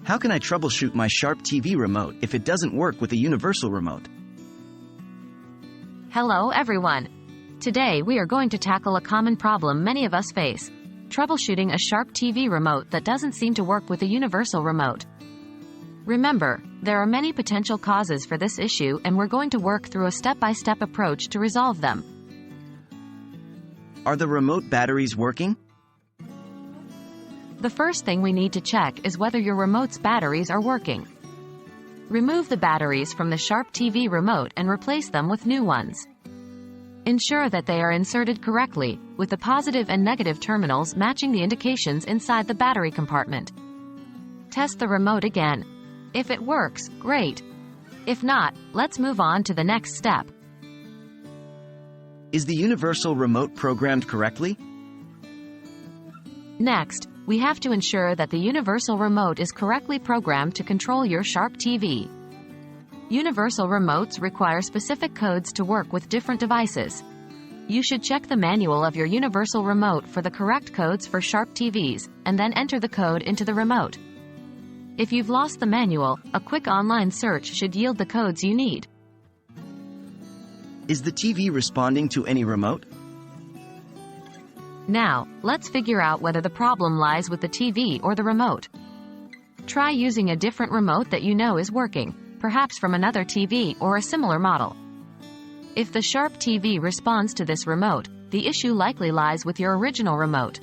How can I troubleshoot my Sharp TV remote if it doesn't work with a universal remote? Hello everyone. Today we are going to tackle a common problem many of us face: troubleshooting a Sharp TV remote that doesn't seem to work with a universal remote. Remember, there are many potential causes for this issue, and we're going to work through a step-by-step approach to resolve them. Are the remote batteries working? The first thing we need to check is whether your remote's batteries are working. Remove the batteries from the Sharp TV remote and replace them with new ones. Ensure that they are inserted correctly, with the positive and negative terminals matching the indications inside the battery compartment. Test the remote again. If it works, great. If not, let's move on to the next step. Is the universal remote programmed correctly? Next, we have to ensure that the universal remote is correctly programmed to control your Sharp TV. Universal remotes require specific codes to work with different devices. You should check the manual of your universal remote for the correct codes for Sharp TVs, and then enter the code into the remote. If you've lost the manual, a quick online search should yield the codes you need. Is the TV responding to any remote? Now, let's figure out whether the problem lies with the TV or the remote. Try using a different remote that you know is working, perhaps from another TV or a similar model. If the Sharp TV responds to this remote, the issue likely lies with your original remote.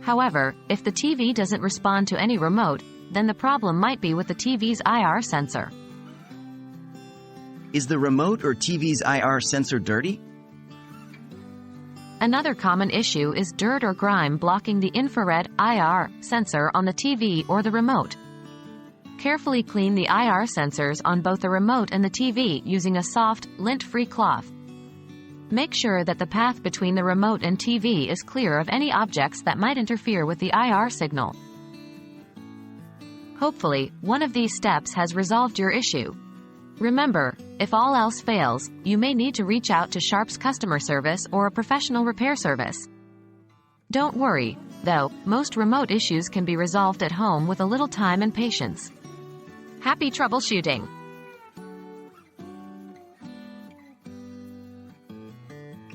However, if the TV doesn't respond to any remote, then the problem might be with the TV's IR sensor. Is the remote or TV's IR sensor dirty? Another common issue is dirt or grime blocking the infrared IR sensor on the TV or the remote. Carefully clean the IR sensors on both the remote and the TV using a soft, lint-free cloth. Make sure that the path between the remote and TV is clear of any objects that might interfere with the IR signal. Hopefully, one of these steps has resolved your issue. Remember, if all else fails, you may need to reach out to Sharp's customer service or a professional repair service. Don't worry, though, most remote issues can be resolved at home with a little time and patience. Happy troubleshooting!